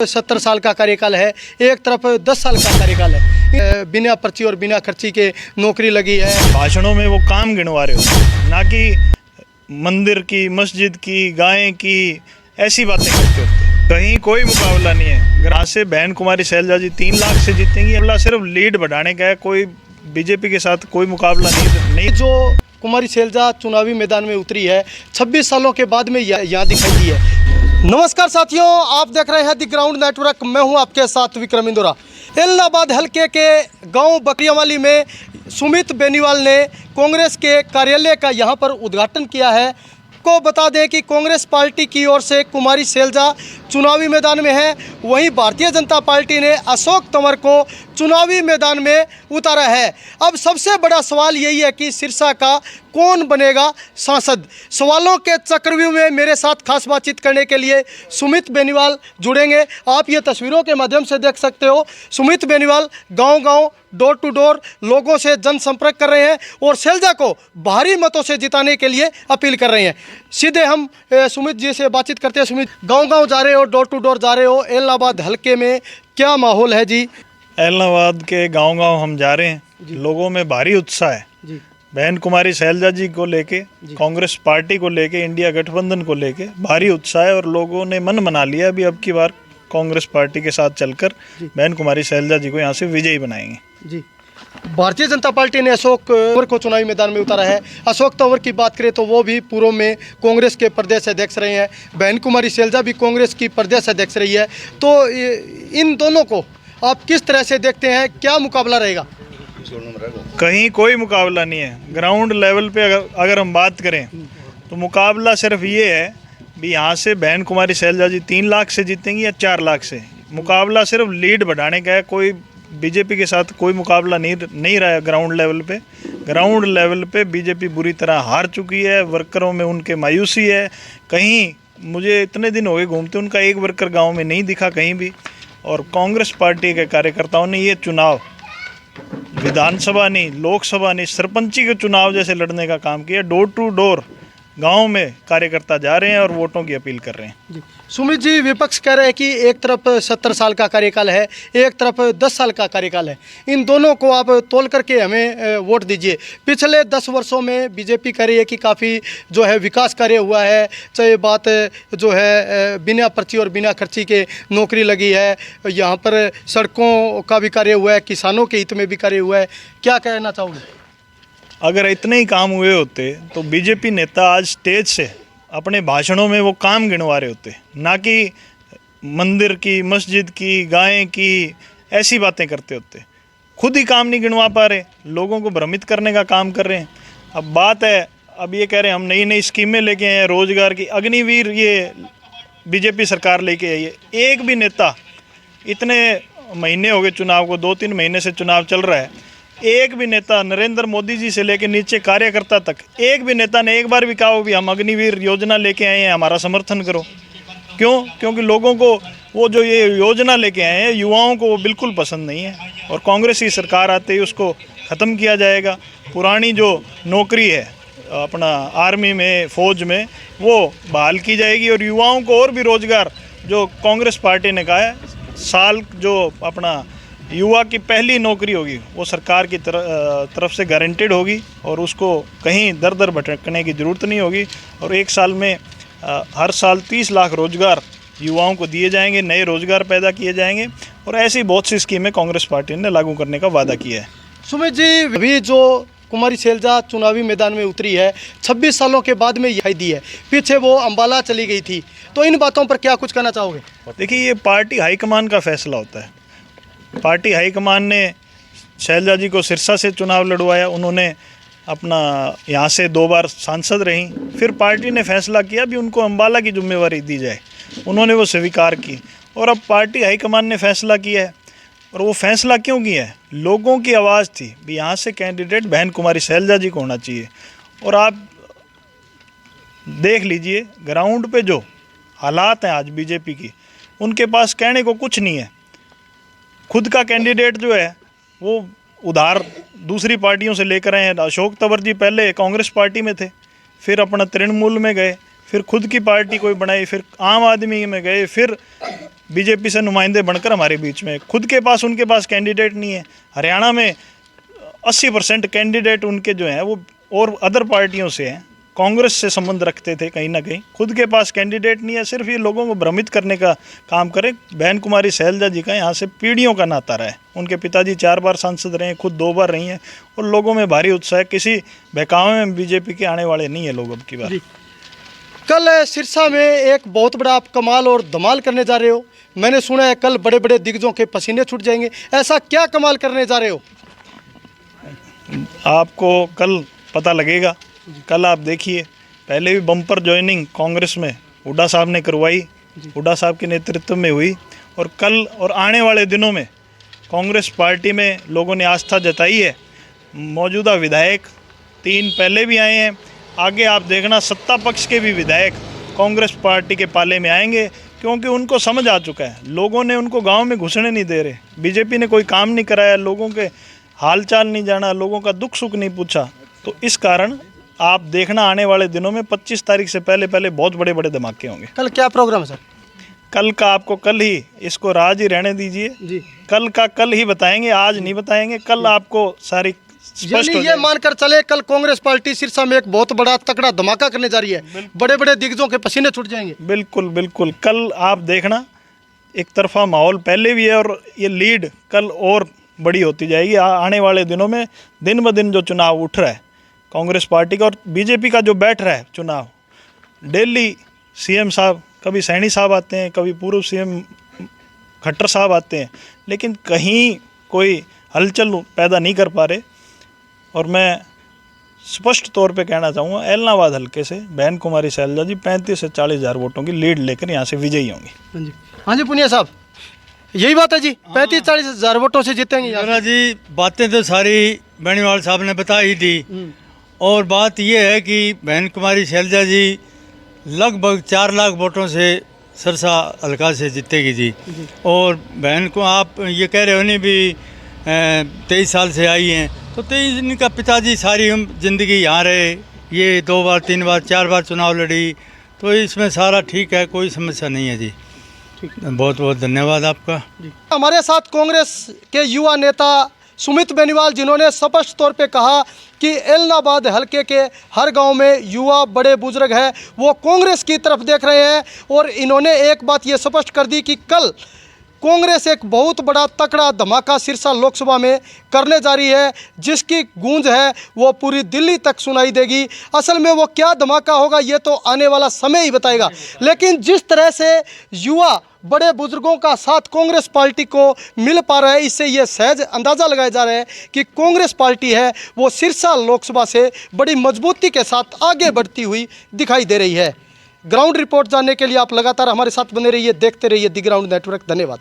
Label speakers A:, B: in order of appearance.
A: 70 साल का कार्यकाल है, एक तरफ 10 साल का कार्यकाल है। बिना पर्ची और बिना खर्ची के नौकरी लगी है।
B: भाषणों में वो काम गिनवा रहे हो, ना कि मंदिर की, मस्जिद की, गायें की, ऐसी बातें करते होते। कहीं कोई मुकाबला नहीं है। यहाँ से बहन कुमारी शैलजा जी 3 लाख से जीतेंगी। अगला सिर्फ लीड बढ़ाने का है, कोई बीजेपी के साथ कोई मुकाबला नहीं।
A: जो कुमारी शैलजा चुनावी मैदान में उतरी है, 26 सालों के बाद में यहाँ दिखाई दी है। नमस्कार साथियों, आप देख रहे हैं दी ग्राउंड नेटवर्क। मैं हूं आपके साथ विक्रम इंदौरा। एलनाबाद हल्के के गांव बकरियावाली में सुमित बेनीवाल ने कांग्रेस के कार्यालय का यहां पर उद्घाटन किया है। को बता दें कि कांग्रेस पार्टी की ओर से कुमारी शैलजा चुनावी मैदान में है, वहीं भारतीय जनता पार्टी ने अशोक तंवर को चुनावी मैदान में उतारा है। अब सबसे बड़ा सवाल यही है कि सिरसा का कौन बनेगा सांसद। सवालों के चक्रव्यूह में मेरे साथ खास बातचीत करने के लिए सुमित बेनीवाल जुड़ेंगे। आप ये तस्वीरों के माध्यम से देख सकते हो, सुमित बेनीवाल गांव-गांव, डोर टू डोर लोगों से जनसंपर्क कर रहे हैं और शैलजा को भारी मतों से जिताने के लिए अपील कर रहे हैं। सीधे हम सुमित जी से बातचीत करते हैं। सुमित, गांव-गांव जा रहे हो, डोर टू डोर जा रहे हो, एलनाबाद हल्के में क्या माहौल है जी?
B: एलनाबाद के गांव-गांव हम जा रहे हैं, लोगों में भारी उत्साह है
A: जी।
B: बहन कुमारी शैलजा जी को लेके, कांग्रेस पार्टी को लेके, इंडिया गठबंधन को लेके भारी उत्साह है और लोगों ने मन बना लिया अभी अब की बार कांग्रेस पार्टी के साथ चलकर बहन कुमारी शैलजा जी को यहाँ से विजयी बनाएंगे
A: जी। भारतीय जनता पार्टी ने अशोक तंवर को चुनावी मैदान में उतारा है। अशोक तंवर की बात करें तो वो भी पूर्व में कांग्रेस के प्रदेश अध्यक्ष रहे हैं, बहन कुमारी शैलजा भी कांग्रेस की प्रदेश अध्यक्ष रही है। तो इन दोनों को आप किस तरह से देखते हैं, क्या मुकाबला रहेगा?
B: कहीं कोई मुकाबला नहीं है। ग्राउंड लेवल पे अगर हम बात करें तो मुकाबला सिर्फ ये है भी यहाँ से बहन कुमारी शैलजा जी 3 लाख से जीतेंगी या 4 लाख से। मुकाबला सिर्फ लीड बढ़ाने का है, कोई बीजेपी के साथ कोई मुकाबला नहीं रहा है। ग्राउंड लेवल पे बीजेपी बुरी तरह हार चुकी है। वर्करों में उनके मायूसी है। कहीं मुझे इतने दिन हो गए घूमते, उनका एक वर्कर गाँव में नहीं दिखा कहीं भी। और कांग्रेस पार्टी के कार्यकर्ताओं ने ये चुनाव विधानसभा नहीं, लोकसभा नहीं, सरपंची के चुनाव जैसे लड़ने का काम किया। डोर टू डोर गांव में कार्यकर्ता जा रहे हैं और वोटों की अपील कर रहे हैं।
A: सुमित जी, विपक्ष कह रहे हैं कि एक तरफ 70 साल का कार्यकाल है, एक तरफ 10 साल का कार्यकाल है। इन दोनों को आप तोल करके हमें वोट दीजिए। पिछले 10 वर्षों में बीजेपी कह रही है कि काफ़ी जो है विकास कार्य हुआ है, चाहे बात जो है बिना पर्ची और बिना खर्ची के नौकरी लगी है, यहाँ पर सड़कों का भी कार्य हुआ है, किसानों के हित में भी कार्य हुआ है। क्या कहना चाहोगे?
B: अगर इतने ही काम हुए होते तो बीजेपी नेता आज स्टेज से अपने भाषणों में वो काम गिनवा रहे होते, ना कि मंदिर की, मस्जिद की, गायें की, ऐसी बातें करते होते। खुद ही काम नहीं गिनवा पा रहे, लोगों को भ्रमित करने का काम कर रहे हैं। अब बात है, अब ये कह रहे हैं हम नई नई स्कीमें लेके आए हैं, रोजगार की अग्निवीर ये बीजेपी सरकार लेके आई है। एक भी नेता, इतने महीने हो गए चुनाव को, 2-3 महीने से चुनाव चल रहा है, एक भी नेता, नरेंद्र मोदी जी से लेकर नीचे कार्यकर्ता तक, एक भी नेता ने एक बार भी कहा हो भी हम अग्निवीर योजना लेके आए हैं, हमारा समर्थन करो। क्यों? क्योंकि लोगों को वो जो ये योजना लेके आए हैं, युवाओं को वो बिल्कुल पसंद नहीं है और कांग्रेस की सरकार आते ही उसको ख़त्म किया जाएगा। पुरानी जो नौकरी है अपना आर्मी में, फौज में, वो बहाल की जाएगी और युवाओं को और भी रोज़गार, जो कांग्रेस पार्टी ने कहा है साल जो अपना युवा की पहली नौकरी होगी वो सरकार की तरफ से गारंटेड होगी और उसको कहीं दर दर भटकने की ज़रूरत नहीं होगी। और 1 साल में हर साल 30 लाख रोज़गार युवाओं को दिए जाएंगे, नए रोज़गार पैदा किए जाएंगे और ऐसी बहुत सी स्कीमें कांग्रेस पार्टी ने लागू करने का वादा किया है।
A: सुमित जी, अभी जो कुमारी शैलजा चुनावी मैदान में उतरी है, 26 सालों के बाद में दिखाई दी है। पीछे वो अम्बाला चली गई थी, तो इन बातों पर क्या कुछ कहना चाहोगे?
B: देखिए, ये पार्टी हाईकमान का फैसला होता है। पार्टी हाईकमान ने शैलजा जी को सिरसा से चुनाव लड़वाया, उन्होंने अपना यहाँ से 2 बार सांसद रहीं। फिर पार्टी ने फैसला किया भी उनको अम्बाला की जिम्मेवारी दी जाए, उन्होंने वो स्वीकार की और अब पार्टी हाईकमान ने फैसला किया है। और वो फैसला क्यों किया है? लोगों की आवाज़ थी भी यहाँ से कैंडिडेट बहन कुमारी शैलजा जी को होना चाहिए। और आप देख लीजिए ग्राउंड पे जो हालात हैं आज बीजेपी की, उनके पास कहने को कुछ नहीं है। खुद का कैंडिडेट जो है वो उधार दूसरी पार्टियों से लेकर आए हैं। अशोक तंवर जी पहले कांग्रेस पार्टी में थे, फिर अपना तृणमूल में गए, फिर खुद की पार्टी कोई बनाई, फिर आम आदमी में गए, फिर बीजेपी से नुमाइंदे बनकर हमारे बीच में, खुद के पास उनके पास कैंडिडेट नहीं है। हरियाणा में 80% कैंडिडेट उनके जो हैं वो और अदर पार्टियों से हैं, कांग्रेस से संबंध रखते थे कहीं ना कहीं, खुद के पास कैंडिडेट नहीं है। सिर्फ ये लोगों को भ्रमित करने का काम करें। बहन कुमारी सैलजा जी का यहाँ से पीढ़ियों का नाता रहा है, उनके पिताजी 4 बार सांसद रहे हैं, खुद 2 बार रही हैं, और लोगों में भारी उत्साह है। किसी बहकावे में बीजेपी के आने वाले नहीं है लोग अब की बार।
A: कल सिरसा में एक बहुत बड़ा आप कमाल और धमाल करने जा रहे हो, मैंने सुना है कल बड़े बड़े दिग्गजों के पसीने छूट जाएंगे, ऐसा क्या कमाल करने जा रहे हो?
B: आपको कल पता लगेगा, कल आप देखिए। पहले भी बम्पर ज्वाइनिंग कांग्रेस में हुड्डा साहब ने करवाई, हुड्डा साहब के नेतृत्व में हुई, और कल और आने वाले दिनों में कांग्रेस पार्टी में लोगों ने आस्था जताई है। मौजूदा विधायक 3 पहले भी आए हैं, आगे आप देखना सत्ता पक्ष के भी विधायक कांग्रेस पार्टी के पाले में आएंगे, क्योंकि उनको समझ आ चुका है। लोगों ने उनको गांव में घुसने नहीं दे रहे, बीजेपी ने कोई काम नहीं कराया, लोगों के हालचाल नहीं जाना, लोगों का दुख सुख नहीं पूछा। तो इस कारण आप देखना आने वाले दिनों में 25 तारीख से पहले पहले बहुत बड़े बड़े धमाके होंगे।
A: कल क्या प्रोग्राम है सर?
B: कल का आपको कल ही, इसको राज ही रहने दीजिए
A: जी,
B: कल का कल ही बताएंगे, आज नहीं बताएंगे। कल आपको सारी स्पष्ट हो
A: यानी ये
B: जाएगी।
A: मानकर चले कल कांग्रेस पार्टी सिरसा में एक बहुत बड़ा तकड़ा धमाका करने जा रही है, बड़े बड़े दिग्गजों के पसीने छूट जाएंगे।
B: बिल्कुल बिल्कुल, कल आप देखना एक तरफा माहौल पहले भी है, और ये लीड कल और बड़ी होती जाएगी। आने वाले दिनों में दिन ब दिन जो चुनाव उठ रहा है कांग्रेस पार्टी का और बीजेपी का जो बैठ रहा है चुनाव, दिल्ली सीएम साहब, कभी सैनी साहब आते हैं, कभी पूर्व सीएम खट्टर साहब आते हैं, लेकिन कहीं कोई हलचल पैदा नहीं कर पा रहे। और मैं स्पष्ट तौर पे कहना चाहूँगा, एलनाबाद हल्के से बहन कुमारी सैलजा जी 35 से 40 हज़ार वोटों की लीड लेकर यहाँ से विजयी होंगी।
A: हाँ जी पुनिया साहब, यही बात है जी, 35-40 हज़ार वोटों से जीतेंगे यहाँ।
C: जोरा जी, बातें तो सारी बेनीवाल साहब ने बता ही दी, और बात ये है कि बहन कुमारी सैलजा जी लगभग 4 लाख वोटों से सिरसा हल्का से जीतेगी जी। और बहन को आप ये कह रहे हो नहीं भी 23 साल से आई हैं, तो 23 इनका पिताजी सारी ज़िंदगी यहाँ रहे, ये 2 बार 3 बार 4 बार चुनाव लड़ी, तो इसमें सारा ठीक है, कोई समस्या नहीं है जी। बहुत बहुत धन्यवाद आपका।
A: हमारे साथ कांग्रेस के युवा नेता सुमित बेनीवाल, जिन्होंने स्पष्ट तौर पे कहा कि एलनाबाद हलके के हर गांव में युवा बड़े बुजुर्ग हैं, वो कांग्रेस की तरफ देख रहे हैं। और इन्होंने एक बात ये स्पष्ट कर दी कि कल कांग्रेस एक बहुत बड़ा तकड़ा धमाका सिरसा लोकसभा में करने जा रही है, जिसकी गूंज है वो पूरी दिल्ली तक सुनाई देगी। असल में वो क्या धमाका होगा ये तो आने वाला समय ही बताएगा, लेकिन जिस तरह से युवा बड़े बुजुर्गों का साथ कांग्रेस पार्टी को मिल पा रहा है, इससे ये सहज अंदाज़ा लगाया जा रहा है कि कांग्रेस पार्टी है वो सिरसा लोकसभा से बड़ी मजबूती के साथ आगे बढ़ती हुई दिखाई दे रही है। ग्राउंड रिपोर्ट जानने के लिए आप लगातार हमारे साथ बने रहिए, देखते रहिए दी ग्राउंड नेटवर्क। धन्यवाद।